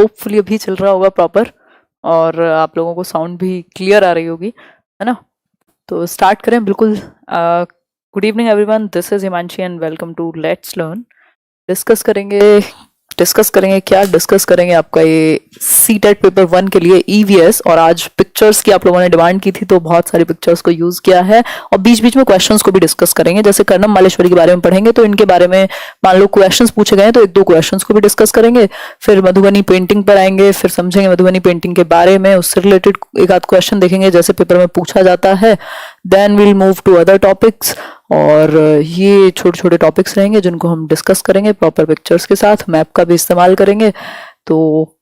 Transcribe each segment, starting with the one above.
Hopefully अभी चल रहा होगा प्रॉपर और आप लोगों को साउंड भी क्लियर आ रही होगी, है ना। तो स्टार्ट करें बिल्कुल। Good evening everyone, this is Himanshi and welcome to let's learn. Discuss करेंगे आपका ये सीटेट पेपर 1 के लिए ईवीएस। और आज पिक्चर्स की आप लोगों ने डिमांड की थी तो बहुत सारी पिक्चर्स को यूज किया है और बीच बीच में क्वेश्चंस को भी डिस्कस करेंगे। जैसे कर्णम मालेश्वरी के बारे में पढ़ेंगे तो इनके बारे में मान लो क्वेश्चंस पूछे गए तो एक दो क्वेश्चंस को भी डिस्कस करेंगे। फिर मधुबनी पेंटिंग पर आएंगे, फिर समझेंगे मधुबनी पेंटिंग के बारे में, उससे रिलेटेड एक आध क्वेश्चन देखेंगे जैसे पेपर में पूछा जाता है। Then will move to other topics और ये छोटे छोटे टॉपिक्स रहेंगे जिनको हम डिस्कस करेंगे प्रॉपर पिक्चर्स के साथ, मैप का भी इस्तेमाल करेंगे। तो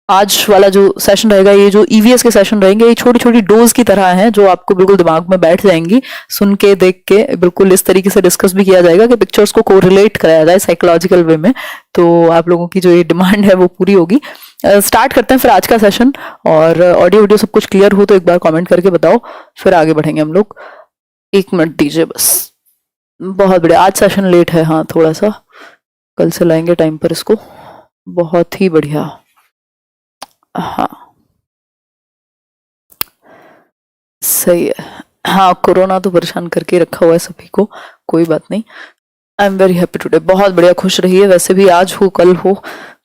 आज वाला जो सेशन रहेगा, ये जो ईवीएस के सेशन रहेंगे, ये छोटी छोटी डोज की तरह हैं जो आपको बिल्कुल दिमाग में बैठ जाएंगी सुन के देख के। बिल्कुल इस तरीके से डिस्कस भी किया जाएगा कि पिक्चर्स को कोरिलेट कराया जाए साइकोलॉजिकल वे में। तो आप लोगों की जो ये डिमांड है वो पूरी होगी। स्टार्ट करते हैं फिर आज का सेशन। और ऑडियो वीडियो सब कुछ क्लियर हो तो एक बार कॉमेंट करके बताओ, फिर आगे बढ़ेंगे हम लोग। 1 मिनट दीजिए बस। बहुत बढ़िया, आज सेशन लेट है, हाँ थोड़ा सा, कल से लाएंगे टाइम पर इसको। बहुत ही बढ़िया, हाँ सही है। हाँ, कोरोना तो परेशान करके रखा हुआ है सभी को, कोई बात नहीं। I am very happy today. बहुत बढ़िया, खुश रहिए। वैसे भी आज हो कल हो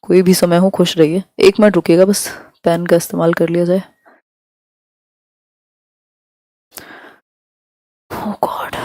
कोई भी समय हो, खुश रहिए। 1 मिनट रुकिएगा बस, पेन का इस्तेमाल कर लिया जाए। ओह गॉड,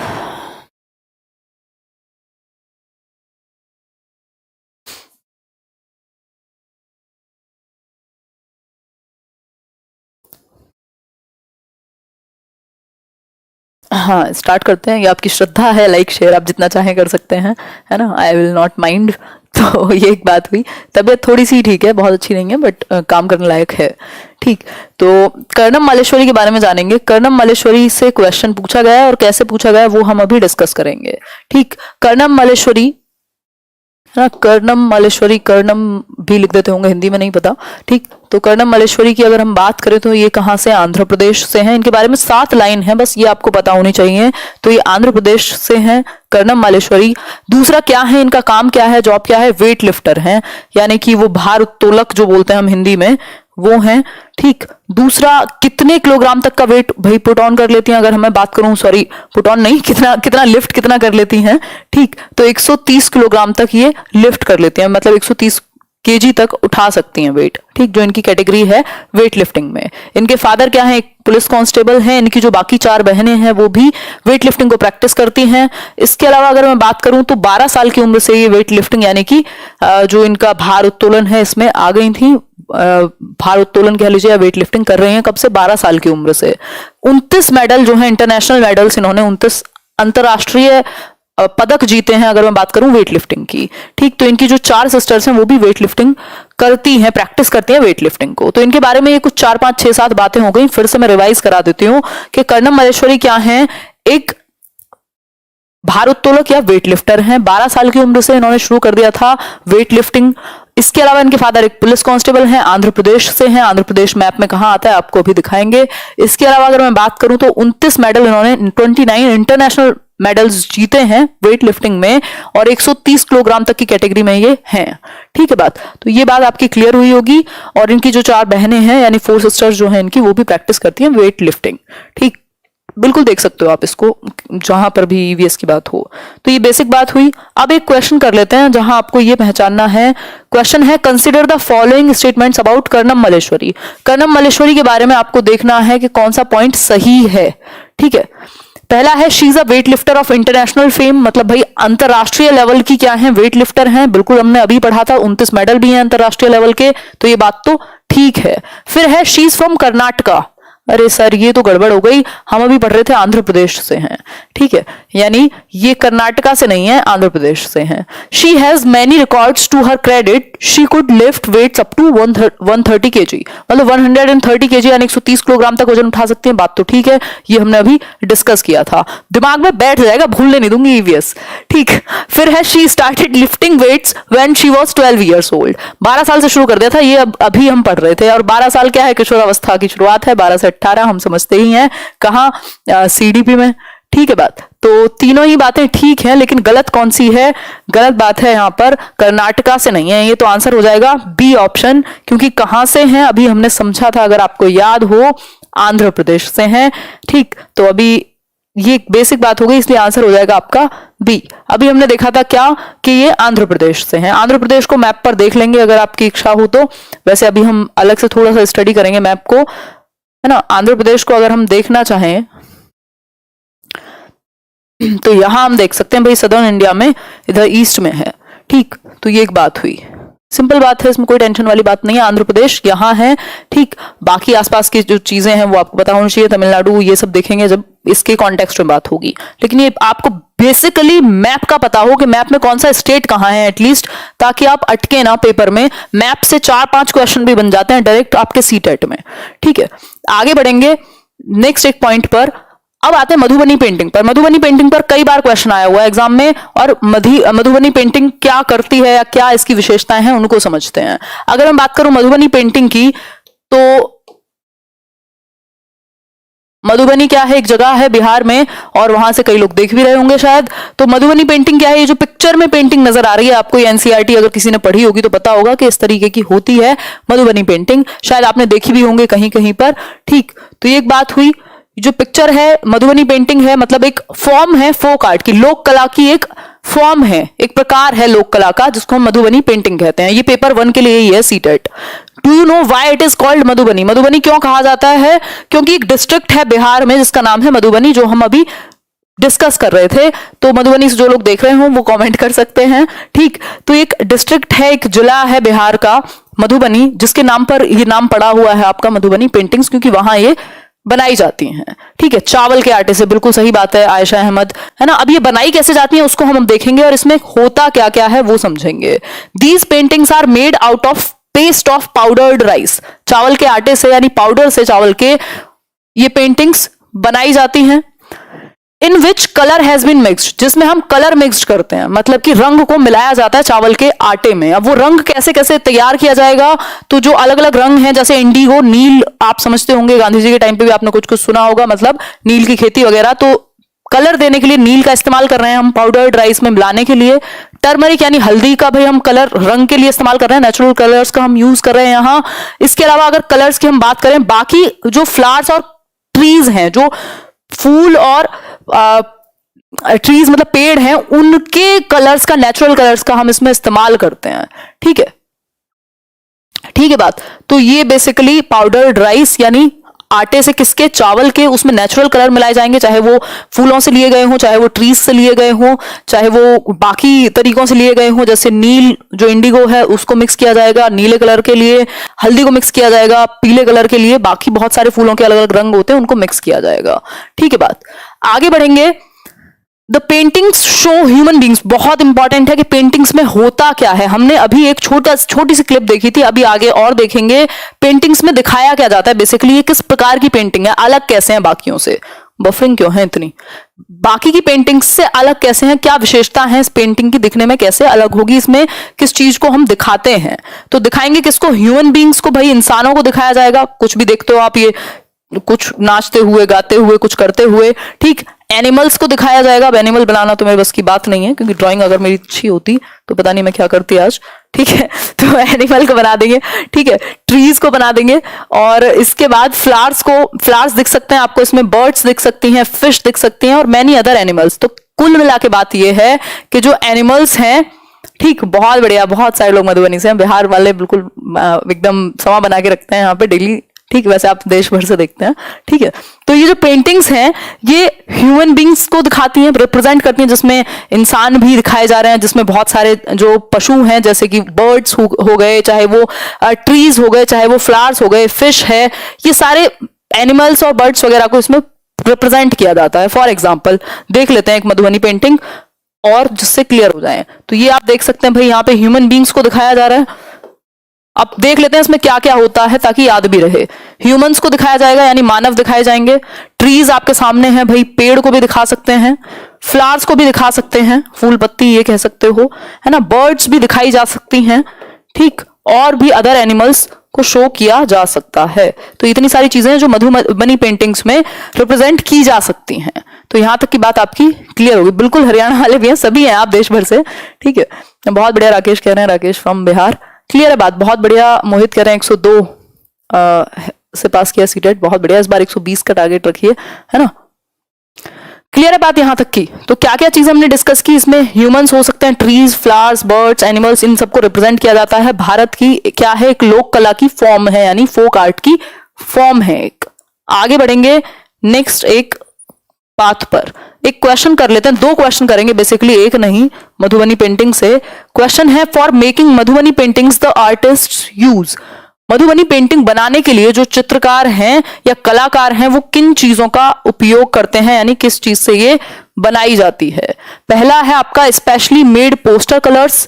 हाँ स्टार्ट करते हैं। ये आपकी श्रद्धा है, लाइक शेयर आप जितना चाहें कर सकते हैं, है ना। I will not mind. तो ये एक बात हुई। तबीयत थोड़ी सी ठीक है, बहुत अच्छी नहीं है, बट काम करने लायक है। ठीक, तो कर्णम मालेश्वरी के बारे में जानेंगे। कर्णम मालेश्वरी से क्वेश्चन पूछा गया है और कैसे पूछा गया है वो हम अभी डिस्कस करेंगे। ठीक, कर्णम मालेश्वरी, है ना, कर्णम मालेश्वरी, कर्णम भी लिख देते होंगे, हिंदी में नहीं पता। ठीक, तो कर्णम मालेश्वरी की अगर हम बात करें तो ये कहाँ से, आंध्र प्रदेश से हैं। इनके बारे में 7 लाइन है, बस ये आपको पता होनी चाहिए। तो ये आंध्र प्रदेश से हैं कर्णम मालेश्वरी। दूसरा क्या है, इनका काम क्या है, जॉब क्या है, वेट लिफ्टर हैं, यानी कि वो भार उत्तोलक जो बोलते हैं हम हिंदी में, वो हैं। ठीक, दूसरा कितने किलोग्राम तक का वेट भाई पुट ऑन कर लेती हैं, अगर मैं बात करूं, सॉरी पुट ऑन नहीं, कितना कितना लिफ्ट कितना कर लेती हैं। ठीक, तो 130 किलोग्राम तक ये लिफ्ट कर लेती हैं, मतलब 130 केजी तक उठा सकती हैं वेट। ठीक, जो इनकी कैटेगरी है वेट लिफ्टिंग में। इनके फादर क्या है, एक पुलिस कांस्टेबल हैं। इनकी जो बाकी 4 बहनें हैं वो भी वेट लिफ्टिंग को प्रैक्टिस करती हैं। इसके अलावा अगर मैं बात करूं तो 12 साल की उम्र से ये वेट लिफ्टिंग यानी कि जो इनका भार उत्तोलन है इसमें आ गई थी। भार उत्तोलन कह लीजिए या वेट लिफ्टिंग कर रही हैं कब से, 12 साल की उम्र से। 29 मेडल जो है इंटरनेशनल मेडल्स, इन्होंने 29 अंतरराष्ट्रीय पदक जीते हैं अगर मैं बात करूं वेट लिफ्टिंग की। ठीक, तो इनकी जो 4 सिस्टर्स हैं वो भी वेट लिफ्टिंग करती हैं, प्रैक्टिस करती हैं वेट लिफ्टिंग को। तो इनके बारे में ये कुछ 4 5 6 7 बातें हो गई। फिर से मैं रिवाइज करा देती हूँ कि कर्णम मालेश्वरी क्या है, एक भारोत्तोलक या वेट लिफ्टर हैं। 12 साल की उम्र से इन्होंने शुरू कर दिया था वेट लिफ्टिंग। इसके अलावा इनके फादर एक पुलिस कांस्टेबल हैं, आंध्र प्रदेश से हैं। आंध्र प्रदेश मैप में कहां आता है आपको अभी दिखाएंगे। इसके अलावा अगर मैं बात करूं तो 29 मेडल इन्होंने, 29 इंटरनेशनल मेडल्स जीते हैं वेट लिफ्टिंग में और 130 किलोग्राम तक की कैटेगरी में ये हैं। ठीक है बात, तो ये बात आपकी क्लियर हुई होगी। और इनकी जो 4 बहनें हैं यानी 4 सिस्टर्स जो हैं इनकी, वो भी प्रैक्टिस करती हैं वेट लिफ्टिंग। ठीक, बिल्कुल देख सकते हो आप इसको जहां पर भी ईवीएस की बात हो। तो ये बेसिक बात हुई। अब एक क्वेश्चन कर लेते हैं जहां आपको ये पहचानना है। क्वेश्चन है, consider the following statements about Karnam Malleswari. Karnam Malleswari के बारे में आपको देखना है कि कौन सा पॉइंट सही है। ठीक है, पहला है she is a weight lifter of international fame, मतलब भाई अंतरराष्ट्रीय लेवल की क्या है, वेट लिफ्टर हैं। बिल्कुल हमने अभी पढ़ा था, 29 मेडल भी हैं अंतरराष्ट्रीय लेवल के, तो ये बात तो ठीक है। फिर है शी इज फ्रॉम कर्नाटका। अरे सर ये तो गड़बड़ हो गई, हम अभी पढ़ रहे थे आंध्र प्रदेश से हैं। ठीक है, यानी ये कर्नाटका से नहीं है, आंध्र प्रदेश से हैं। She has many records to her credit, she could lift weights up to 130 kg, मतलब 130 केजी यानी 130 किलोग्राम तक वजन उठा सकती हैं। बात तो ठीक है, ये हमने अभी डिस्कस किया था, दिमाग में बैठ जाएगा, भूलने नहीं दूंगी ईवीएस। ठीक, फिर है she started lifting weights when she was 12 years old. 12 साल से शुरू कर दिया था, ये अभी हम पढ़ रहे थे। और 12 साल क्या है, किशोरावस्था की शुरुआत है। 12 से 18 हम समझते ही हैं, कहाँ, सीडीपी में। ठीक है बात। तो तीनों ही बातें ठीक है, लेकिन गलत कौन सी है? गलत बात है यहाँ पर कर्नाटका से नहीं है, ये तो आंसर हो जाएगा बी ऑप्शन, क्योंकि कहां से हैं अभी हमने समझा था, अगर आपको याद हो, आंध्र प्रदेश से हैं। ठीक, तो अभी ये बेसिक बात हो गई, इसलिए आंसर हो जाएगा आपका बी। अभी हमने देखा था क्या कि ये आंध्र प्रदेश से हैं। आंध्र प्रदेश को मैप पर देख लेंगे अगर आपकी इच्छा हो तो, वैसे अभी हम अलग से थोड़ा सा स्टडी करेंगे मैप को, है ना। आंध्र प्रदेश को अगर हम देखना चाहें तो यहां हम देख सकते हैं भाई, सदर्न इंडिया में इधर ईस्ट में है। ठीक, तो ये एक बात हुई, सिंपल बात है, इसमें कोई टेंशन वाली बात नहीं है। आंध्र प्रदेश यहाँ है। ठीक, बाकी आसपास की जो चीजें हैं वो आपको पता होनी चाहिए, तमिलनाडु ये सब देखेंगे जब इसके कॉन्टेक्स्ट में बात होगी, लेकिन ये आपको बेसिकली मैप का पता हो कि मैप में कौन सा स्टेट कहाँ है एटलीस्ट, ताकि आप अटके ना पेपर में। मैप से 4-5 क्वेश्चन भी बन जाते हैं डायरेक्ट आपके सीटेट में। ठीक है, आगे बढ़ेंगे नेक्स्ट एक पॉइंट पर। अब आते हैं मधुबनी पेंटिंग पर। मधुबनी पेंटिंग पर कई बार क्वेश्चन आया हुआ है एग्जाम में, और मधुबनी पेंटिंग क्या करती है या क्या इसकी विशेषताएं हैं उनको समझते हैं। अगर मैं बात करूं मधुबनी पेंटिंग की, तो मधुबनी क्या है? एक जगह है बिहार में, और वहां से कई लोग देख भी रहे होंगे शायद। तो मधुबनी पेंटिंग क्या है? ये जो पिक्चर में पेंटिंग नजर आ रही है आपको, एनसीईआरटी अगर किसी ने पढ़ी होगी तो पता होगा कि इस तरीके की होती है मधुबनी पेंटिंग, शायद आपने देखी भी होंगे कहीं कहीं पर। ठीक, तो ये एक बात हुई। जो पिक्चर है मधुबनी पेंटिंग है, मतलब एक फॉर्म है फोक आर्ट की, लोक कला की एक फॉर्म है, एक प्रकार है लोक कला का, जिसको हम मधुबनी पेंटिंग कहते हैं। ये पेपर 1 के लिए ही है CTET. Do you know why it is called Madhubani? Madhubani क्यों कहा जाता है? क्योंकि एक डिस्ट्रिक्ट है बिहार में जिसका नाम है मधुबनी, जो हम अभी डिस्कस कर रहे थे। तो मधुबनी से जो लोग देख रहे हो वो कमेंट कर सकते हैं। ठीक, तो एक डिस्ट्रिक्ट है, एक जिला है बिहार का मधुबनी, जिसके नाम पर ये नाम पड़ा हुआ है आपका मधुबनी पेंटिंग्स, क्योंकि वहां ये बनाई जाती हैं। ठीक है, चावल के आटे से, बिल्कुल सही बात है आयशा अहमद, है ना। अब ये बनाई कैसे जाती है उसको हम देखेंगे, और इसमें होता क्या क्या है वो समझेंगे। These paintings are made out of paste of powdered rice. चावल के आटे से यानी पाउडर से चावल के ये पेंटिंग्स बनाई जाती हैं। In which colour has been mixed, जिसमें हम कलर मिक्स्ड करते हैं, मतलब कि रंग को मिलाया जाता है चावल के आटे में। अब वो रंग कैसे कैसे तैयार किया जाएगा, तो जो अलग अलग रंग हैं, जैसे इंडिगो, नील, आप समझते होंगे गांधी जी के टाइम पे भी आपने कुछ कुछ सुना होगा, मतलब नील की खेती वगैरह, तो कलर देने के लिए नील का इस्तेमाल कर रहे हैं हम पाउडर्ड राइस में मिलाने के लिए। टर्मरिक यानी हल्दी का भाई हम कलर रंग के लिए इस्तेमाल कर रहे हैं, नेचुरल कलर्स का हम यूज कर रहे हैं यहाँ। इसके अलावा अगर कलर्स की हम बात करें, बाकी जो फ्लावर्स और ट्रीज हैं, जो फूल और ट्रीज मतलब पेड़ हैं, उनके कलर्स का, नेचुरल कलर्स का हम इसमें इस्तेमाल करते हैं। ठीक है, ठीक है बात। तो ये बेसिकली पाउडर्ड राइस यानी आटे से, किसके? चावल के, उसमें नेचुरल कलर मिलाए जाएंगे, चाहे वो फूलों से लिए गए हों, चाहे वो ट्रीज से लिए गए हों, चाहे वो बाकी तरीकों से लिए गए हों। जैसे नील जो इंडिगो है उसको मिक्स किया जाएगा नीले कलर के लिए, हल्दी को मिक्स किया जाएगा पीले कलर के लिए, बाकी बहुत सारे फूलों के अलग अलग रंग होते हैं उनको मिक्स किया जाएगा। ठीक है बात, आगे बढ़ेंगे। The paintings show human beings, बहुत इंपॉर्टेंट है कि पेंटिंग्स में होता क्या है। हमने अभी एक छोटी सी क्लिप देखी थी, अभी आगे और देखेंगे पेंटिंग्स में दिखाया क्या जाता है। बेसिकली ये किस प्रकार की पेंटिंग है, अलग कैसे है बाकियों से। बफरिंग क्यों है इतनी? बाकी की पेंटिंग्स से अलग कैसे हैं, क्या विशेषता है इस पेंटिंग की, दिखने में कैसे अलग होगी, इसमें किस चीज को हम दिखाते हैं। तो दिखाएंगे किसको? ह्यूमन बींग्स को, भाई इंसानों को दिखाया जाएगा। कुछ भी देखते हो आप, ये कुछ नाचते हुए, गाते हुए, कुछ करते हुए। ठीक, एनिमल्स को दिखाया जाएगा। अब एनिमल बनाना तो मेरे बस की बात नहीं है, क्योंकि ड्राइंग अगर मेरी अच्छी होती तो पता नहीं मैं क्या करती आज। ठीक है, तो एनिमल को बना देंगे। ठीक है, ट्रीज को बना देंगे, और इसके बाद फ्लावर्स दिख सकते हैं आपको इसमें, बर्ड्स दिख सकती हैं, फिश दिख सकती हैं, और मैनी अदर एनिमल्स। तो कुल मिला के बात यह है कि जो एनिमल्स हैं, ठीक, बहुत बढ़िया, बहुत सारे लोग मधुबनी से हैं, बिहार वाले बिल्कुल एकदम समा बना के रखते हैं यहाँ पे डेली। ठीक, वैसे आप देश भर से देखते हैं। ठीक है, तो ये जो पेंटिंग्स हैं ये ह्यूमन बींग्स को दिखाती हैं, रिप्रेजेंट करती हैं, जिसमें इंसान भी दिखाए जा रहे हैं, जिसमें बहुत सारे जो पशु हैं, जैसे कि बर्ड्स हो गए, चाहे वो ट्रीज हो गए, चाहे वो फ्लावर्स हो गए, फिश है, ये सारे एनिमल्स और बर्ड्स वगैरह को इसमें रिप्रेजेंट किया जाता है। फॉर एग्जाम्पल देख लेते हैं एक मधुबनी पेंटिंग, और जिससे क्लियर हो जाए। तो ये आप देख सकते हैं भाई, यहाँ पे ह्यूमन बींग्स को दिखाया जा रहा है। अब देख लेते हैं इसमें क्या क्या होता है ताकि याद भी रहे। ह्यूमंस को दिखाया जाएगा यानी मानव दिखाए जाएंगे। ट्रीज आपके सामने हैं भाई, पेड़ को भी दिखा सकते हैं, फ्लावर्स को भी दिखा सकते हैं, फूल पत्ती ये कह सकते हो, है ना। बर्ड्स भी दिखाई जा सकती हैं। ठीक, और भी अदर एनिमल्स को शो किया जा सकता है। तो इतनी सारी चीजें जो मधुबनी पेंटिंग्स में रिप्रेजेंट की जा सकती हैं। तो यहां तक की बात आपकी क्लियर होगी। बिल्कुल हरियाणा वाले भी हैं, सभी हैं आप देश भर से, ठीक है। बहुत बढ़िया राकेश कह रहे हैं, राकेश फ्रॉम बिहार, क्लियर है बात, बहुत बढ़िया। मोहित कह रहे हैं 102 से पास किया सीटेट, बहुत बढ़िया। इस बार 120 का टारगेट रखिए, है ना। क्लियर है बात यहां तक की। तो क्या क्या चीज हमने डिस्कस की, इसमें ह्यूमंस हो सकते हैं, ट्रीज, फ्लावर्स, बर्ड्स, एनिमल्स, इन सबको रिप्रेजेंट किया जाता है। भारत की क्या है, एक लोक कला की फॉर्म है, यानी फोक आर्ट की फॉर्म है एक। आगे बढ़ेंगे नेक्स्ट एक पाथ पर, एक क्वेश्चन कर लेते हैं, 2 क्वेश्चन करेंगे बेसिकली, एक नहीं, मधुबनी पेंटिंग से। क्वेश्चन है, for making Madhubani paintings the artist use, Madhubani painting बनाने के लिए जो चित्रकार हैं या कलाकार हैं वो किन चीजों का उपयोग करते हैं, यानी किस चीज से ये बनाई जाती है। पहला है आपका स्पेशली मेड पोस्टर कलर्स,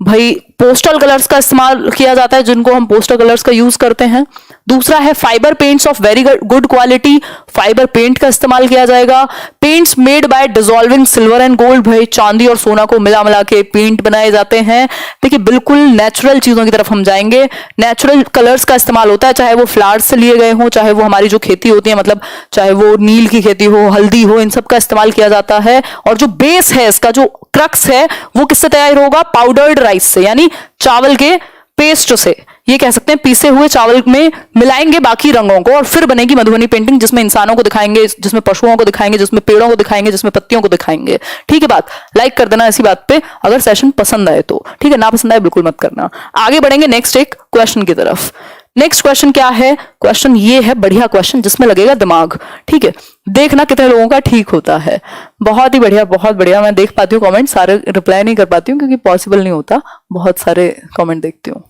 भाई पोस्टल कलर्स का इस्तेमाल किया जाता है, जिनको हम पोस्टर कलर्स का यूज करते हैं। दूसरा है fibre paints of very good quality, fibre paint का इस्तेमाल किया जाएगा। Paints made by dissolving silver and gold, भाई चांदी और सोना को मिला मिला के पेंट बनाए जाते हैं। देखिए बिल्कुल नेचुरल चीजों की तरफ हम जाएंगे, नेचुरल कलर्स का इस्तेमाल होता है, चाहे वो फ्लावर्स से लिए गए हो, चाहे वो हमारी जो खेती होती है, मतलब चाहे वो नील की खेती हो, हल्दी हो, इन सब का इस्तेमाल किया जाता है। और जो बेस है इसका, जो क्रक्स है, वो किससे तैयार होगा, पाउडर्ड राइस से, यानी चावल के पेस्ट से, ये कह सकते हैं पीसे हुए चावल में मिलाएंगे बाकी रंगों को, और फिर बनेगी मधुबनी पेंटिंग, जिसमें इंसानों को दिखाएंगे, जिसमें पशुओं को दिखाएंगे, जिसमें पेड़ों को दिखाएंगे, जिसमें पत्तियों को दिखाएंगे। ठीक है बात, लाइक कर देना ऐसी बात पे अगर सेशन पसंद आए तो, ठीक है, ना पसंद आए बिल्कुल मत करना। आगे बढ़ेंगे नेक्स्ट एक क्वेश्चन की तरफ। नेक्स्ट क्वेश्चन क्या है, क्वेश्चन ये है बढ़िया क्वेश्चन जिसमें लगेगा दिमाग, ठीक है, देखना कितने लोगों का ठीक होता है। बहुत ही बढ़िया, बहुत बढ़िया। मैं देख पाती हूँ कमेंट, सारे रिप्लाई नहीं कर पाती हूँ क्योंकि पॉसिबल नहीं होता, बहुत सारे कमेंट देखती हूँ।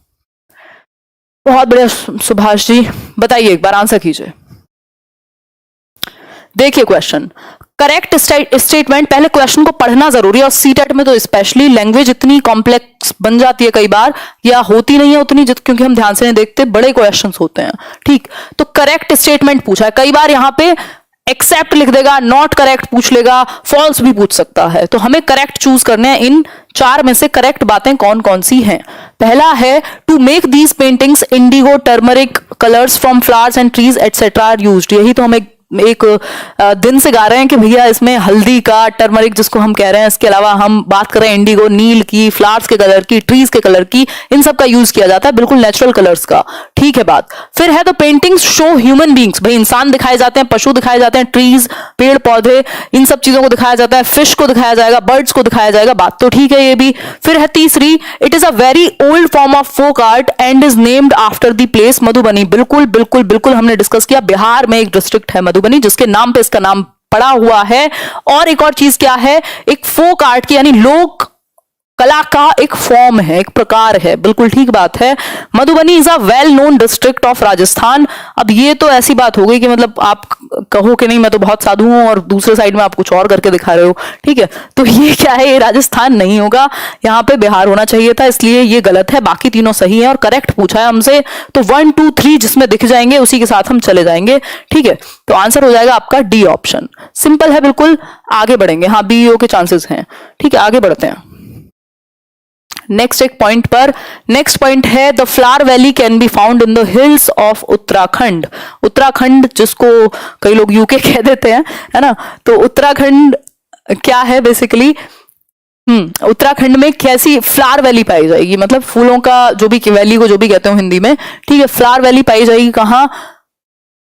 बहुत बढ़िया सुभाष जी, बताइए एक बार आंसर कीजिए। देखिए क्वेश्चन, करेक्ट स्टेटमेंट, पहले क्वेश्चन को पढ़ना जरूरी है, और सीटेट में तो स्पेशली लैंग्वेज इतनी कॉम्प्लेक्स बन जाती है कई बार, या होती नहीं है उतनी, क्योंकि हम ध्यान से नहीं देखते, बड़े क्वेश्चंस होते हैं। ठीक, तो करेक्ट स्टेटमेंट पूछा है, कई बार यहां पे एक्सेप्ट लिख देगा, नॉट करेक्ट पूछ लेगा, फॉल्स भी पूछ सकता है, तो हमें करेक्ट चूज करने हैं। इन 4 में से करेक्ट बातें कौन कौन सी हैं। पहला है, to make these paintings indigo turmeric colours from flowers and trees etcetera are used. यही तो हम एक दिन से गा रहे हैं कि भैया इसमें हल्दी का, टर्मरिक जिसको हम कह रहे हैं, इसके अलावा हम बात करें इंडिगो, नील की, फ्लावर्स के कलर की, ट्रीज के कलर की, इन सब का यूज किया जाता है, बिल्कुल नेचुरल कलर्स का। ठीक है बात। फिर है the paintings show human beings, भाई इंसान दिखाए जाते हैं, पशु दिखाए जाते हैं, ट्रीज, पेड़ पौधे, इन सब चीजों को दिखाया जाता है, फिश को दिखाया जाएगा, बर्ड्स को दिखाया जाएगा, बात तो ठीक है ये भी। फिर है तीसरी, it is a very old form of folk art and is named after the place Madhubani. बिल्कुल बिल्कुल बिल्कुल हमने डिस्कस किया, बिहार में एक डिस्ट्रिक्ट है मधुबनी जिसके नाम पे इसका नाम पड़ा हुआ है। और एक और चीज क्या है, एक फोक आर्ट की यानी लोक कला का एक फॉर्म है, एक प्रकार है, बिल्कुल ठीक बात है। Madhubani is a well known district of Rajasthan. अब ये तो ऐसी बात हो गई कि मतलब आप कहो कि नहीं मैं तो बहुत साधु हूं, और दूसरे साइड में आप कुछ और करके दिखा रहे हो, ठीक है, तो ये क्या है, ये राजस्थान नहीं होगा, यहाँ पे बिहार होना चाहिए था, इसलिए ये गलत है। बाकी तीनों सही है और करेक्ट पूछा है हमसे, तो 1 2 3 जिसमें दिख जाएंगे उसी के साथ हम चले जाएंगे। ठीक है, तो आंसर हो जाएगा आपका डी ऑप्शन, सिंपल है बिल्कुल। आगे बढ़ेंगे, हाँ बीईओ के चांसेस हैं। ठीक है, आगे बढ़ते हैं नेक्स्ट एक पॉइंट पर। नेक्स्ट पॉइंट है, the flower valley can be found in the hills of Uttarakhand. Uttarakhand जिसको कई लोग यूके कह देते हैं, है ना, तो उत्तराखंड क्या है बेसिकली, उत्तराखंड में कैसी फ्लावर वैली पाई जाएगी, मतलब फूलों का जो भी, वैली को जो भी कहते हो हिंदी में, ठीक है, फ्लावर वैली पाई जाएगी कहाँ,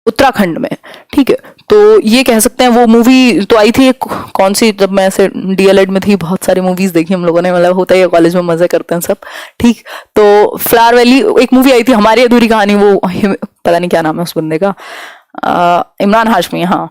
उत्तराखंड में। ठीक है, तो ये कह सकते हैं, वो मूवी तो आई थी एक, कौन सी, जब मैं ऐसे डीएलएड में थी, बहुत सारी मूवीज देखी हम लोगों ने, मतलब होता ही है कॉलेज में, मजे करते हैं सब। ठीक, तो फ्लावर वैली एक मूवी आई थी, हमारी अधूरी कहानी, वो पता नहीं क्या नाम है उस बंदे का, इमरान हाशमी, हाँ,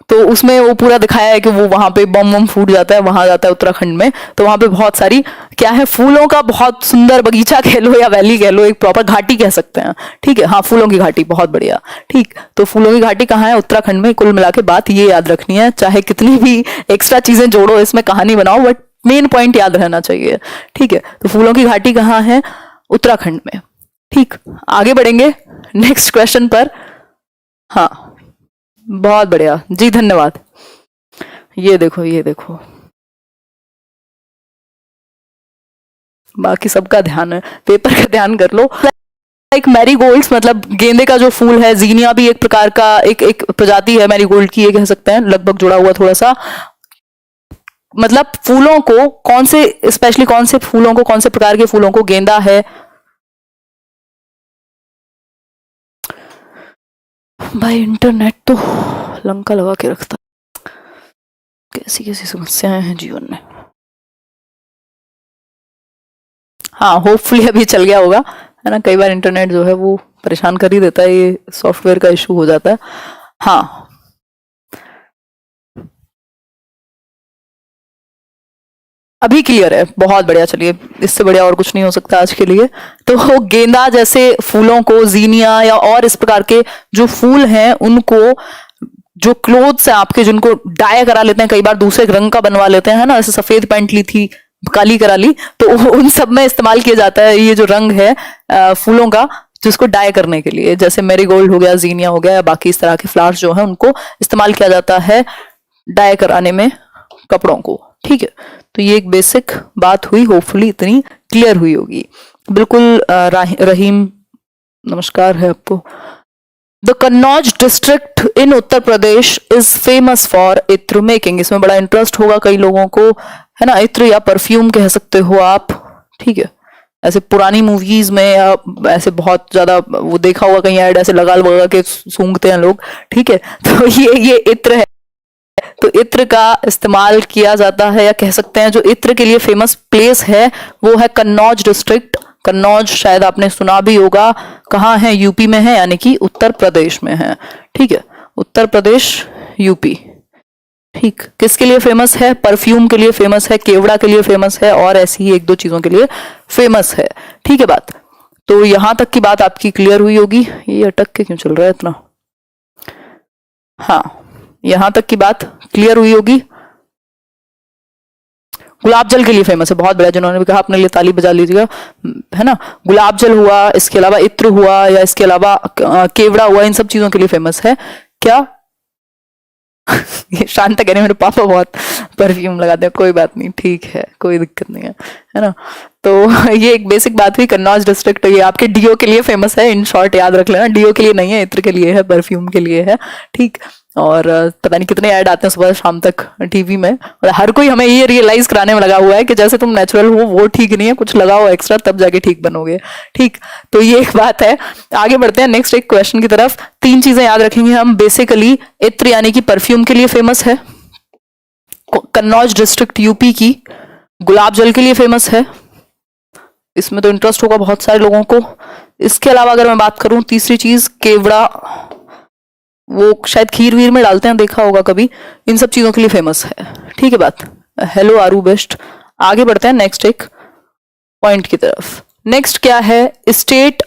तो उसमें वो पूरा दिखाया है कि वो वहां पे बम बम फूट जाता है, वहां जाता है उत्तराखंड में, तो वहां पे बहुत सारी क्या है, फूलों का बहुत सुंदर बगीचा कह लो या वैली कह लो, एक प्रॉपर घाटी कह सकते हैं। ठीक है, हाँ फूलों की घाटी, बहुत बढ़िया। ठीक, तो फूलों की घाटी कहाँ है, उत्तराखंड में। कुल मिला के बात ये याद रखनी है, चाहे कितनी भी एक्स्ट्रा चीजें जोड़ो इसमें, कहानी बनाओ, बट मेन पॉइंट याद रहना चाहिए। ठीक है, तो फूलों की घाटी कहाँ है, उत्तराखंड में। ठीक, आगे बढ़ेंगे नेक्स्ट क्वेश्चन पर। हाँ बहुत बढ़िया जी, धन्यवाद। ये देखो, ये देखो, बाकी सबका ध्यान है, पेपर का ध्यान कर लो। लाइक मैरीगोल्ड्स, मतलब गेंदे का जो फूल है, जीनिया भी एक प्रकार का एक प्रजाति है मैरीगोल्ड की, ये कह सकते हैं, लगभग जुड़ा हुआ थोड़ा सा। मतलब फूलों को कौन से, स्पेशली कौन से फूलों को, कौन से प्रकार के फूलों को गेंदा है। भाई इंटरनेट तो लंका लगा के रखता, कैसी कैसी समस्याएं हैं जीवन में। हाँ होपफुली अभी चल गया होगा, है ना। कई बार इंटरनेट जो है वो परेशान कर ही देता है, ये सॉफ्टवेयर का इशू हो जाता है। हाँ अभी क्लियर है, बहुत बढ़िया। चलिए, इससे बढ़िया और कुछ नहीं हो सकता आज के लिए। तो गेंदा जैसे फूलों को, जीनिया या और इस प्रकार के जो फूल हैं उनको, जो क्लोथ्स हैं आपके, जिनको डाई करा लेते हैं, कई बार दूसरे रंग का बनवा लेते हैं, है ना। जैसे सफेद पैंट ली थी, काली करा ली, तो उन सब में इस्तेमाल किया जाता है ये जो रंग है फूलों का, जिसको डाई करने के लिए। जैसे मेरीगोल्ड हो गया, जीनिया हो गया, या बाकी इस तरह के फ्लावर्स जो है उनको इस्तेमाल किया जाता है डाई कराने में कपड़ों को। ठीक है, तो ये एक बेसिक बात हुई, होपफुली इतनी क्लियर हुई होगी। बिल्कुल रहीम नमस्कार है आपको। The Kannauj district in Uttar Pradesh is famous for इत्र मेकिंग। इसमें बड़ा इंटरेस्ट होगा कई लोगों को, है ना। इत्र या परफ्यूम कह सकते हो आप, ठीक है। ऐसे पुरानी मूवीज में या ऐसे बहुत ज्यादा वो देखा होगा कहीं ऐड, ऐसे लगा लगा के सूंघते हैं लोग, ठीक है। तो ये इत्र है, तो इत्र का इस्तेमाल किया जाता है, या कह सकते हैं जो इत्र के लिए फेमस प्लेस है वो है कन्नौज डिस्ट्रिक्ट। कन्नौज शायद आपने सुना भी होगा, कहाँ है, यूपी में है, यानी कि उत्तर प्रदेश में है। ठीक है, उत्तर प्रदेश यूपी। ठीक, किसके लिए फेमस है? परफ्यूम के लिए फेमस है, केवड़ा के लिए फेमस है, और ऐसी ही एक दो चीजों के लिए फेमस है। ठीक है बात, तो यहां तक की बात आपकी क्लियर हुई होगी। ये अटक के क्यों चल रहा है इतना? हाँ, यहां तक की बात क्लियर हुई होगी। गुलाब जल के लिए फेमस है, बहुत बढ़िया। जिन्होंने भी कहा अपने लिए ताली बजा लीजिएगा, है ना। गुलाब जल हुआ, इसके अलावा इत्र हुआ, या इसके अलावा केवड़ा हुआ, इन सब चीजों के लिए फेमस है। क्या शांता कह रहे मेरे पापा बहुत परफ्यूम लगाते हैं। कोई बात नहीं, ठीक है, कोई दिक्कत नहीं है ना। तो ये एक बेसिक बात हुई। कन्नौज डिस्ट्रिक्ट ये आपके डीओ के लिए फेमस है, इन शॉर्ट याद रख लेना। डीओ के लिए नहीं है, इत्र के लिए है, परफ्यूम के लिए है। ठीक, और पता नहीं कितने ऐड आते हैं सुबह शाम तक टीवी में, और हर कोई हमें ये रियलाइज कराने में लगा हुआ है कि जैसे तुम नेचुरल हो वो ठीक नहीं है, कुछ लगाओ एक्स्ट्रा तब जाके ठीक बनोगे। ठीक, तो ये एक बात है। आगे बढ़ते हैं नेक्स्ट एक क्वेश्चन की तरफ। तीन चीजें याद रखेंगे हम बेसिकली। इत्र यानी कि परफ्यूम के लिए फेमस है, कन्नौज डिस्ट्रिक्ट यूपी की गुलाब जल के लिए फेमस है। इसमें तो इंटरेस्ट होगा बहुत सारे लोगों को। इसके अलावा अगर मैं बात करूं, तीसरी चीज केवड़ा, वो शायद खीर वीर में डालते हैं, देखा होगा कभी। इन सब चीजों के लिए फेमस है। ठीक है बात। हेलो आरू बेस्ट। आगे बढ़ते हैं नेक्स्ट एक पॉइंट की तरफ। नेक्स्ट क्या है? State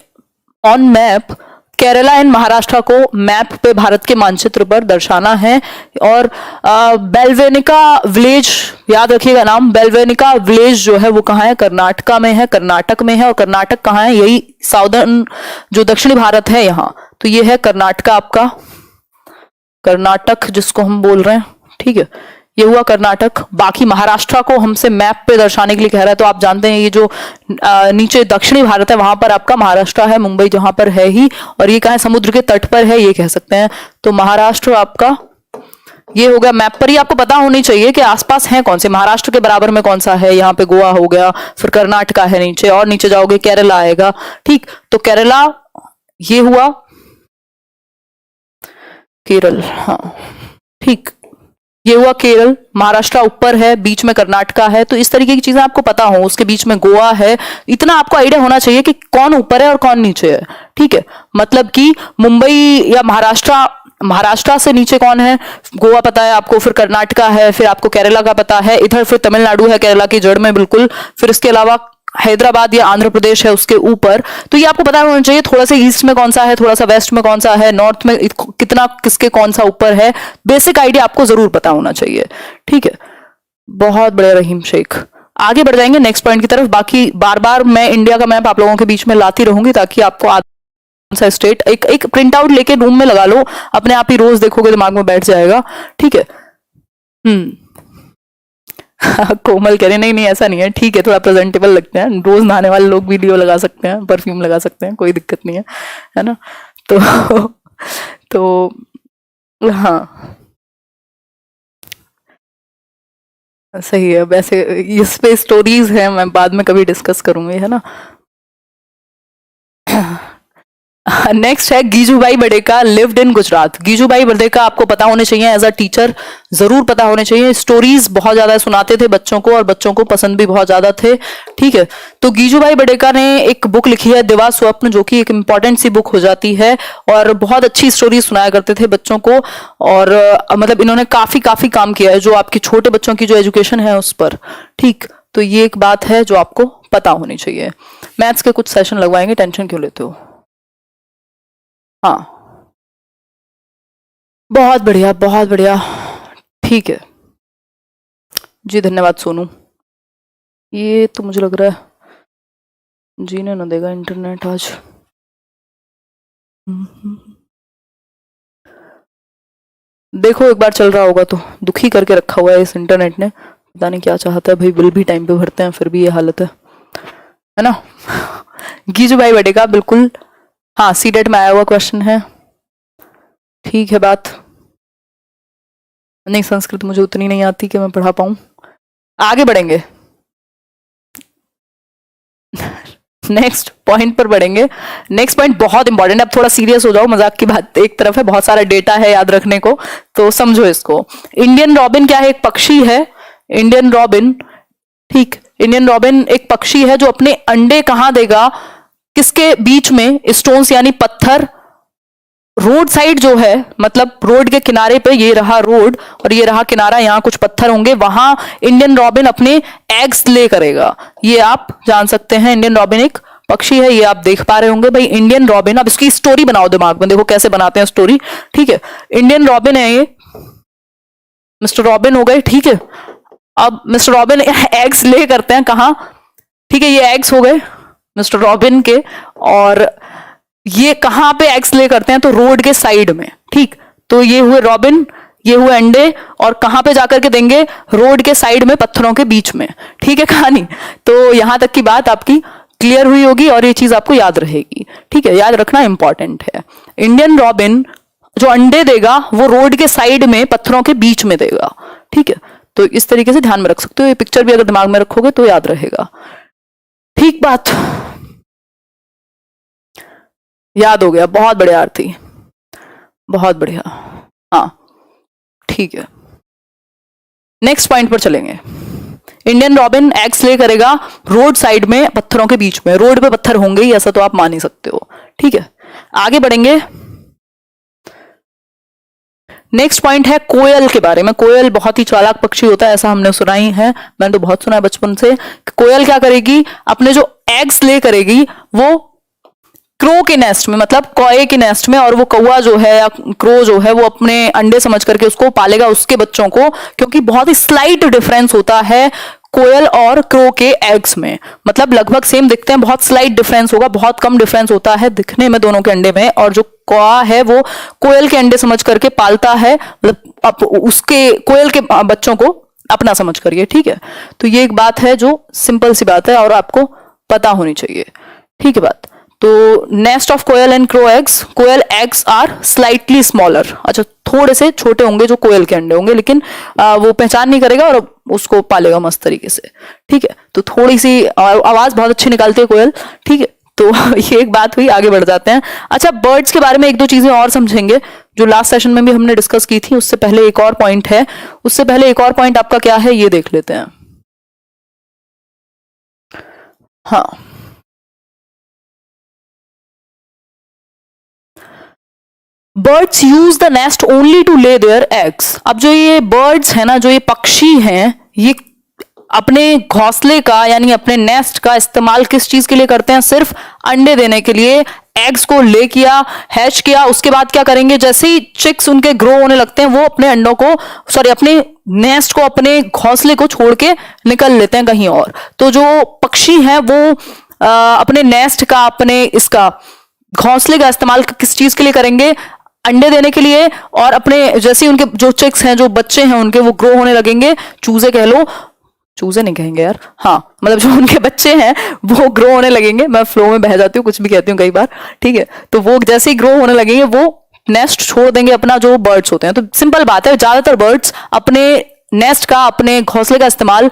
on map. Kerala and Maharashtra को मैप पे भारत के मानचित्र पर दर्शाना है। और बेलवेनिका विलेज, याद रखिएगा नाम। बेलवेनिका विलेज जो है वो कहाँ है? कर्नाटका में है, कर्नाटक में है। और कर्नाटक कहाँ है? यही साउदर्न जो दक्षिणी भारत है यहाँ, तो ये है कर्नाटका आपका, कर्नाटक जिसको हम बोल रहे हैं। ठीक है, ये हुआ कर्नाटक। बाकी महाराष्ट्र को हमसे मैप पे दर्शाने के लिए कह रहा है, तो आप जानते हैं ये जो नीचे दक्षिणी भारत है वहां पर आपका महाराष्ट्र है, मुंबई जहां पर है ही। और ये कहाँ है? समुद्र के तट पर है, ये कह सकते हैं। तो महाराष्ट्र आपका ये हो गया। मैप पर ही आपको पता होनी चाहिए कि आसपास है कौन से। महाराष्ट्र के बराबर में कौन सा है? यहाँ पे गोवा हो गया, फिर कर्नाटका है नीचे, और नीचे जाओगे केरला आएगा। ठीक, तो केरला ये हुआ, केरल, हाँ ठीक, ये हुआ केरल। महाराष्ट्र ऊपर है, बीच में कर्नाटका है। तो इस तरीके की चीजें आपको पता हो। उसके बीच में गोवा है। इतना आपको आइडिया होना चाहिए कि कौन ऊपर है और कौन नीचे है। ठीक है, मतलब कि मुंबई या महाराष्ट्र से नीचे कौन है? गोवा पता है आपको, फिर कर्नाटका है, फिर आपको केरला का पता है, इधर फिर तमिलनाडु है केरला की जड़ में बिल्कुल, फिर इसके अलावा हैदराबाद या आंध्र प्रदेश है उसके ऊपर। तो ये आपको पता होना चाहिए थोड़ा सा ईस्ट में कौन सा है, थोड़ा सा वेस्ट में कौन सा है, नॉर्थ में कितना किसके कौन सा ऊपर है। बेसिक आइडिया आपको जरूर पता होना चाहिए। ठीक है, बहुत बढ़िया रहीम शेख। आगे बढ़ जाएंगे नेक्स्ट पॉइंट की तरफ। बाकी बार बार मैं इंडिया का मैप आप लोगों के बीच में लाती रहूंगी ताकि आपको कौन सा स्टेट, एक प्रिंट आउट लेके रूम में लगा लो, अपने आप ही रोज देखोगे दिमाग में बैठ जाएगा। ठीक है, कोमल कह रहे नहीं नहीं ऐसा नहीं है, ठीक है, थोड़ा प्रेजेंटेबल लगते हैं, रोज नहाने वाले लोग वीडियो लगा सकते हैं, परफ्यूम लगा सकते हैं, कोई दिक्कत नहीं है ना। तो तो हाँ सही है। वैसे इस पे स्टोरीज है, मैं बाद में कभी डिस्कस करूंगी, है ना। नेक्स्ट है गीजूभाई बड़ेका, लिव्ड इन गुजरात। गीजूभाई बड़ेका आपको पता होने चाहिए, एज अ टीचर जरूर पता होने चाहिए। स्टोरीज बहुत ज्यादा सुनाते थे बच्चों को और बच्चों को पसंद भी बहुत ज्यादा थे, ठीक है। तो गीजूभाई बड़ेका ने एक बुक लिखी है दिवा स्वप्न, जो कि एक इंपॉर्टेंट सी बुक हो जाती है, और बहुत अच्छी स्टोरी सुनाया करते थे बच्चों को। और मतलब इन्होंने काफी काफी काम किया है जो आपकी छोटे बच्चों की जो एजुकेशन है उस पर, ठीक। तो ये एक बात है जो आपको पता होनी चाहिए। मैथ्स के कुछ सेशन लगवाएंगे, टेंशन क्यों लेते हो। हाँ बहुत बढ़िया बहुत बढ़िया, ठीक है जी, धन्यवाद सोनू। ये तो मुझे लग रहा है जीने ना देगा इंटरनेट आज। देखो एक बार चल रहा होगा तो, दुखी करके रखा हुआ है इस इंटरनेट ने, पता नहीं क्या चाहता है भाई। बिल भी टाइम पे भरते हैं फिर भी ये हालत है ना। गीजू भाई बैठेगा बिल्कुल, हाँ सीडेट में आया हुआ क्वेश्चन है, ठीक है बात। नहीं संस्कृत मुझे उतनी नहीं आती कि मैं पढ़ा पाऊं। आगे बढ़ेंगे, नेक्स्ट पॉइंट पर बढ़ेंगे। नेक्स्ट पॉइंट बहुत इंपॉर्टेंट है, अब थोड़ा सीरियस हो जाओ, मजाक की बात एक तरफ है, बहुत सारा डेटा है याद रखने को, तो समझो इसको। इंडियन रॉबिन क्या है, एक पक्षी है, इंडियन रॉबिन, ठीक। इंडियन रॉबिन एक पक्षी है जो अपने अंडे कहां देगा, किसके बीच में, स्टोन्स यानी पत्थर, रोड साइड जो है, मतलब रोड के किनारे पे, ये रहा रोड और ये रहा किनारा, यहां कुछ पत्थर होंगे, वहां इंडियन रॉबिन अपने एग्स ले करेगा। ये आप जान सकते हैं, इंडियन रॉबिन एक पक्षी है, ये आप देख पा रहे होंगे भाई। इंडियन रॉबिन, अब इसकी स्टोरी बनाओ दिमाग में, देखो कैसे बनाते हैं स्टोरी, ठीक है। इंडियन रॉबिन है ये, मिस्टर रॉबिन हो गए, ठीक है। अब मिस्टर रॉबिन एग्स ले करते हैं कहां, ठीक है, ये एग्स हो गए मिस्टर रॉबिन के, और ये कहां पे एग्स ले करते हैं, तो रोड के साइड में, ठीक। तो ये हुए रॉबिन, ये हुए अंडे, और कहां पे जाकर के देंगे, रोड के साइड में, पत्थरों के बीच में, ठीक है कहानी। तो यहां तक की बात आपकी क्लियर हुई होगी और ये चीज आपको याद रहेगी, ठीक है, याद रखना इंपॉर्टेंट है। इंडियन रॉबिन जो अंडे देगा वो रोड के साइड में, पत्थरों के बीच में देगा, ठीक है। तो इस तरीके से ध्यान में रख सकते हो, ये पिक्चर भी अगर दिमाग में रखोगे तो याद रहेगा, ठीक बात, याद हो गया, बहुत बढ़िया आरती, बहुत बढ़िया, हाँ ठीक है। नेक्स्ट पॉइंट पर चलेंगे। इंडियन रॉबिन एग्स ले करेगा रोड साइड में, पत्थरों के बीच में, रोड पे पत्थर होंगे ही, ऐसा तो आप मान ही सकते हो, ठीक है। आगे बढ़ेंगे। नेक्स्ट पॉइंट है कोयल के बारे में। कोयल बहुत ही चालाक पक्षी होता है, ऐसा हमने सुना ही है, मैंने तो बहुत सुना है बचपन से। कोयल क्या करेगी, अपने जो एग्स ले करेगी वो क्रो के नेस्ट में, मतलब कौए के नेस्ट में, और वो कौआ जो है या क्रो जो है वो अपने अंडे समझ करके उसको पालेगा, उसके बच्चों को, क्योंकि बहुत ही स्लाइट डिफरेंस होता है कोयल और क्रो के एग्स में, मतलब लगभग सेम दिखते हैं, बहुत स्लाइट डिफरेंस होगा, बहुत कम डिफरेंस होता है दिखने में दोनों के अंडे में। और जो कौआ है वो कोयल के अंडे समझ करके पालता है, मतलब उसके कोयल के बच्चों को अपना समझ करिए, ठीक है। तो ये एक बात है जो सिंपल सी बात है और आपको पता होनी चाहिए, ठीक है बात। तो nest of koel and crow eggs, koel eggs are slightly smaller, अच्छा थोड़े से छोटे होंगे जो कोयल के अंडे होंगे, लेकिन वो पहचान नहीं करेगा और उसको पालेगा मस्त तरीके से, ठीक है। तो थोड़ी सी आवाज बहुत अच्छी निकालती है कोयल, ठीक है। तो ये एक बात हुई, आगे बढ़ जाते हैं। अच्छा बर्ड्स के बारे में एक दो चीजें और समझेंगे जो लास्ट सेशन में भी हमने डिस्कस की थी, उससे पहले एक और पॉइंट है, उससे पहले एक और पॉइंट आपका क्या है ये देख लेते हैं। हाँ birds use the nest only to lay their eggs. अब जो ये बर्ड्स है ना, जो ये पक्षी हैं, ये अपने घोंसले का यानी अपने नेस्ट का इस्तेमाल किस चीज के लिए करते हैं, सिर्फ अंडे देने के लिए। एग्स को ले किया, हैच किया, उसके बाद क्या करेंगे, जैसे ही चिक्स उनके ग्रो होने लगते हैं वो अपने अंडों को, सॉरी अपने नेस्ट को, अपने घोंसले को छोड़ के निकल लेते हैं कहीं और। तो जो पक्षी हैं वो अपने नेस्ट का, अपने इसका घोंसले का इस्तेमाल किस चीज के लिए करेंगे, अंडे देने के लिए, और अपने जैसे ही उनके जो चिक्स हैं, जो बच्चे हैं उनके, वो ग्रो होने लगेंगे, चूजे कह लो, चूजे नहीं कहेंगे यार, हाँ मतलब जो उनके बच्चे हैं वो ग्रो होने लगेंगे, मैं फ्लो में बह जाती हूँ, कुछ भी कहती हूँ कई बार, ठीक है, तो वो जैसे ही ग्रो होने लगेंगे वो नेस्ट छोड़ देंगे अपना, जो बर्ड्स होते हैं। तो सिंपल बात है, ज्यादातर बर्ड्स अपने नेस्ट का, अपने घोंसले का इस्तेमाल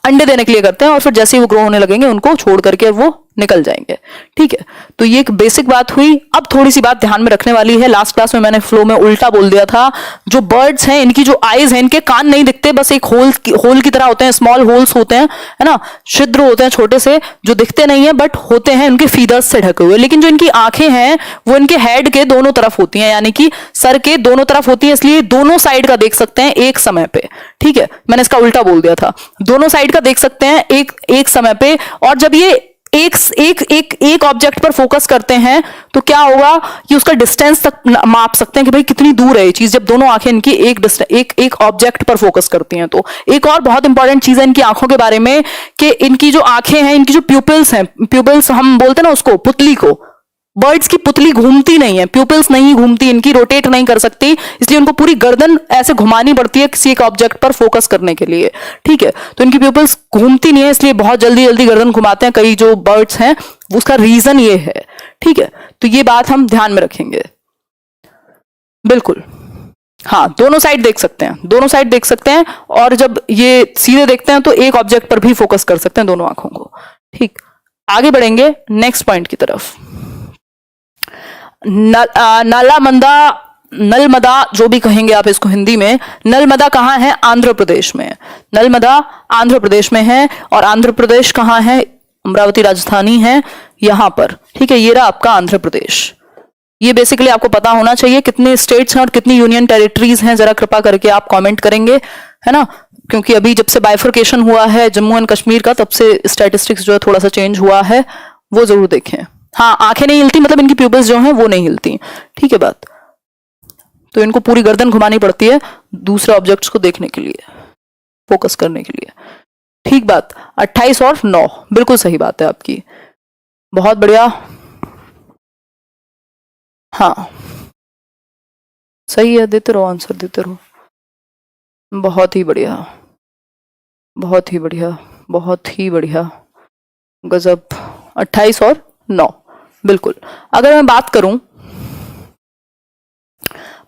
अंडे देने के लिए करते हैं, और फिर जैसे ही वो ग्रो होने लगेंगे उनको छोड़ करके वो निकल जाएंगे, ठीक है। तो ये एक बेसिक बात हुई। अब थोड़ी सी बात ध्यान में रखने वाली है, लास्ट क्लास में मैंने फ्लो में उल्टा बोल दिया था। जो बर्ड्स हैं इनकी जो आईज है, इनके कान नहीं दिखते, बस एक होल की तरह होते हैं, स्मॉल होल्स होते हैं, है ना, छिद्र होते हैं छोटे से, जो दिखते नहीं है बट होते हैं, उनके फीदर्स से ढके हुए। लेकिन जो इनकी आंखें हैं वो इनके हेड के दोनों तरफ होती हैं, यानी कि सर के दोनों तरफ होती है, इसलिए दोनों साइड का देख सकते हैं एक समय पे, ठीक है। मैंने इसका उल्टा बोल दिया था, दोनों साइड का देख सकते हैं एक समय पे। और जब ये एक ऑब्जेक्ट पर फोकस करते हैं तो क्या होगा कि उसका डिस्टेंस तक माप सकते हैं कि भाई कितनी दूर है ये चीज, जब दोनों आंखें इनकी एक ऑब्जेक्ट पर फोकस करती हैं। तो एक और बहुत इंपॉर्टेंट चीज है इनकी आंखों के बारे में, कि इनकी जो आंखें हैं, इनकी जो प्यूपिल्स हैं, प्यूपिल्स हम बोलते हैं ना उसको, पुतली को, बर्ड्स की पुतली घूमती नहीं है, प्यूपिल्स नहीं घूमती इनकी, रोटेट नहीं कर सकती, इसलिए उनको पूरी गर्दन ऐसे घुमानी पड़ती है किसी एक ऑब्जेक्ट पर फोकस करने के लिए, ठीक है। तो इनकी प्यूपिल्स घूमती नहीं है, इसलिए बहुत जल्दी जल्दी गर्दन घुमाते हैं कई जो बर्ड्स हैं, उसका रीजन ये है, ठीक है। तो ये बात हम ध्यान में रखेंगे, बिल्कुल। हाँ, दोनों साइड देख सकते हैं, दोनों साइड देख सकते हैं, और जब ये सीधे देखते हैं तो एक ऑब्जेक्ट पर भी फोकस कर सकते हैं दोनों आंखों को, ठीक। आगे बढ़ेंगे नेक्स्ट पॉइंट की तरफ। नलमदा जो भी कहेंगे आप इसको हिंदी में, नलमदा कहाँ है? आंध्र प्रदेश में। नलमदा आंध्र प्रदेश में है, और आंध्र प्रदेश कहाँ है? अमरावती राजधानी है यहां पर, ठीक है। ये रहा आपका आंध्र प्रदेश। ये बेसिकली आपको पता होना चाहिए कितने स्टेट्स हैं और कितनी यूनियन टेरिटरीज हैं, जरा कृपा करके आप कमेंट करेंगे, है ना, क्योंकि अभी जब से बाइफर्केशन हुआ है जम्मू एंड कश्मीर का, तब से स्टैटिस्टिक्स जो है थोड़ा सा चेंज हुआ है, वो जरूर देखें। हाँ, आंखें नहीं हिलती, मतलब इनकी प्यूपिल्स जो हैं वो नहीं हिलती, ठीक है बात। तो इनको पूरी गर्दन घुमानी पड़ती है दूसरे ऑब्जेक्ट्स को देखने के लिए, फोकस करने के लिए, ठीक बात। 28 और 9 बिल्कुल सही बात है आपकी, बहुत बढ़िया। हाँ सही है, देते रहो आंसर, देते रहो, बहुत ही बढ़िया, बहुत ही बढ़िया, बहुत ही बढ़िया, गजब। 28 और 9 बिल्कुल। अगर मैं बात करूं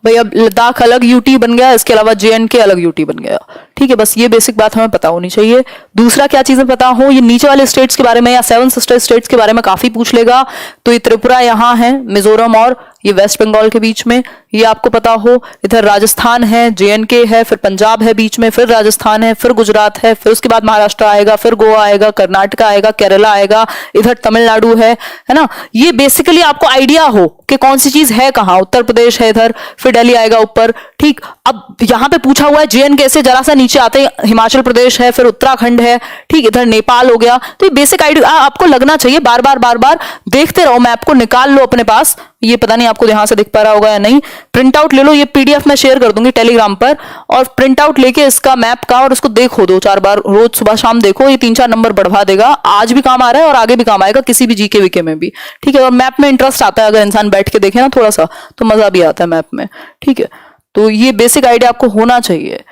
भाई, अब लद्दाख अलग यूटी बन गया, इसके अलावा JNK अलग यूटी बन गया, ठीक है, बस ये बेसिक बात हमें पता होनी चाहिए। दूसरा क्या चीजें पता हो, ये नीचे वाले स्टेट्स के बारे में या 7 सिस्टर स्टेट्स के बारे में काफी पूछ लेगा। तो ये त्रिपुरा यहाँ है, मिजोरम और ये वेस्ट बंगाल के बीच में, ये आपको पता हो। इधर राजस्थान है, JNK है, फिर पंजाब है बीच में, फिर राजस्थान है, फिर गुजरात है, फिर उसके बाद महाराष्ट्र आएगा, फिर गोवा आएगा, कर्नाटक आएगा, केरला आएगा, इधर तमिलनाडु है ना। ये बेसिकली आपको आइडिया हो कि कौन सी चीज है कहाँ। उत्तर प्रदेश है इधर, फिर दिल्ली आएगा ऊपर, ठीक। अब यहाँ पे पूछा हुआ है JNK से जरा सा नीचे आते ही हिमाचल प्रदेश है, फिर उत्तराखंड है, ठीक, इधर नेपाल हो गया। तो ये बेसिक आइडिया आपको लगना चाहिए, बार बार देखते रहो, मैप को निकाल लो अपने पास। ये पता नहीं आपको ध्यान से दिख पा रहा होगा या नहीं, प्रिंट आउट ले लो, ये PDF मैं शेयर कर दूंगी टेलीग्राम पर, और प्रिंट आउट लेके इसका मैप का, और उसको देखो 2-4 बार, रोज सुबह शाम देखो, ये 3-4 नंबर बढ़वा देगा। आज भी काम आ रहा है और आगे भी काम आएगा, किसी भी GK विके में भी, ठीक है। और मैप में इंटरेस्ट आता है, अगर इंसान बैठ के देखे ना थोड़ा सा, तो मजा भी आता है मैप में, ठीक है। तो ये बेसिक आइडिया आपको होना चाहिए,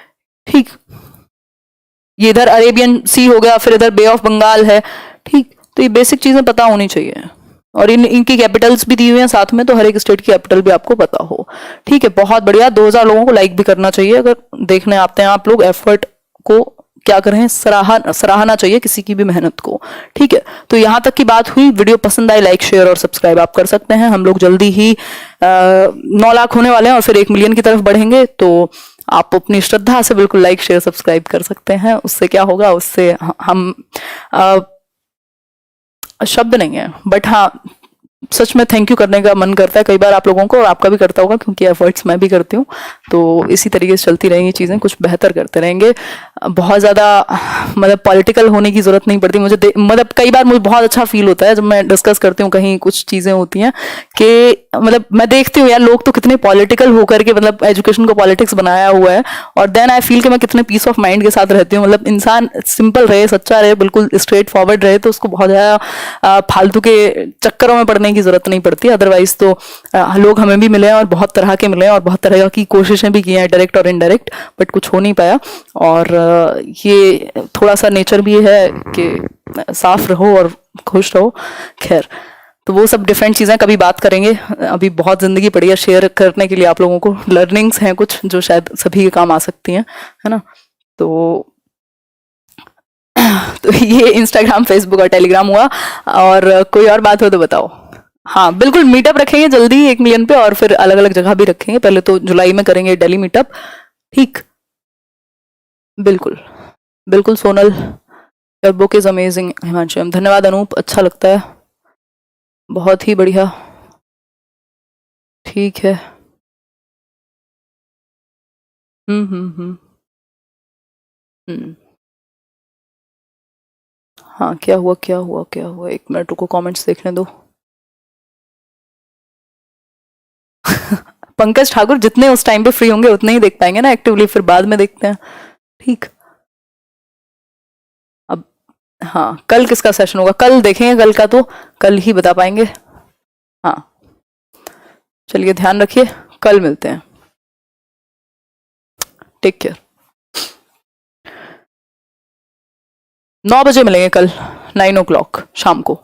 ठीक। ये इधर अरेबियन सी हो गया, फिर इधर बे ऑफ बंगाल है, ठीक। तो ये बेसिक चीजें पता होनी चाहिए, और इनकी कैपिटल्स भी दी हुई हैं साथ में, तो हर एक स्टेट की कैपिटल भी आपको पता हो, ठीक है। बहुत बढ़िया। 2000 लोगों को लाइक भी करना चाहिए, अगर देखने आते हैं आप लोग। एफर्ट को क्या कर रहे हैं, सराहना चाहिए किसी की भी मेहनत को, ठीक है। तो यहां तक की बात हुई। वीडियो पसंद आई, लाइक शेयर और सब्सक्राइब आप कर सकते हैं। हम लोग जल्दी ही 9 लाख होने वाले हैं और फिर 1 मिलियन की तरफ बढ़ेंगे, तो आप अपनी श्रद्धा से बिल्कुल लाइक शेयर सब्सक्राइब कर सकते हैं। उससे क्या होगा, उससे हम शब्द नहीं है, बट हाँ सच में थैंक यू करने का मन करता है कई बार आप लोगों को, और आपका भी करता होगा, क्योंकि एफर्ट्स मैं भी करती हूँ। तो इसी तरीके से चलती रहेंगी चीज़ें, कुछ बेहतर करते रहेंगे। बहुत ज़्यादा मतलब पॉलिटिकल होने की ज़रूरत नहीं पड़ती मुझे, मतलब कई बार मुझे बहुत अच्छा फील होता है जब मैं डिस्कस करती हूँ कहीं, कुछ चीज़ें होती हैं कि मतलब मैं देखती हूँ यार लोग तो कितने पॉलिटिकल होकर के मतलब एजुकेशन को पॉलिटिक्स बनाया हुआ है, और देन आई फील कि मैं कितने पीस ऑफ माइंड के साथ रहती हूँ। मतलब इंसान सिंपल रहे, सच्चा रहे, बिल्कुल स्ट्रेट फॉरवर्ड रहे, तो उसको बहुत ज़्यादा फालतू के चक्करों में पड़ने की ज़रूरत नहीं पड़ती, अदरवाइज तो लोग हमें भी मिले हैं और बहुत तरह के मिले हैं और बहुत तरह की कोशिशें भी की हैं, डायरेक्ट और इनडायरेक्ट, बट कुछ हो नहीं पाया। और ये थोड़ा सा नेचर भी है कि साफ रहो और खुश रहो। खैर, तो वो सब डिफरेंट चीज़ें कभी बात करेंगे। अभी बहुत ज़िंदगी पड़ी है शेयर करने के लिए आप लोगों को, लर्निंग्स हैं कुछ जो शायद सभी के काम आ सकती हैं, है ना। तो तो ये इंस्टाग्राम, फेसबुक और टेलीग्राम हुआ। और कोई और बात हो तो बताओ। हाँ बिल्कुल, मीटअप रखेंगे जल्दी 1 मिलियन पे, और फिर अलग अलग जगह भी रखेंगे। पहले तो जुलाई में करेंगे दिल्ली मीटअप। ठीक, बिल्कुल बिल्कुल Sonal, your book is amazing. Himanshu, धन्यवाद अनूप, अच्छा लगता है, बहुत ही बढ़िया। ठीक है। हम्म। हम्म। हाँ, क्या हुआ क्या हुआ क्या हुआ, 1 मिनट रुको, कमेंट्स देखने दो। पंकज ठाकुर, जितने उस टाइम पे फ्री होंगे उतने ही देख पाएंगे ना एक्टिवली, फिर बाद में देखते हैं। ठीक। अब हाँ, कल किसका सेशन होगा, कल देखेंगे, कल का तो कल ही बता पाएंगे। हाँ, चलिए ध्यान रखिए, कल मिलते हैं। Take care. 9 बजे मिलेंगे कल, 9 o'clock शाम को।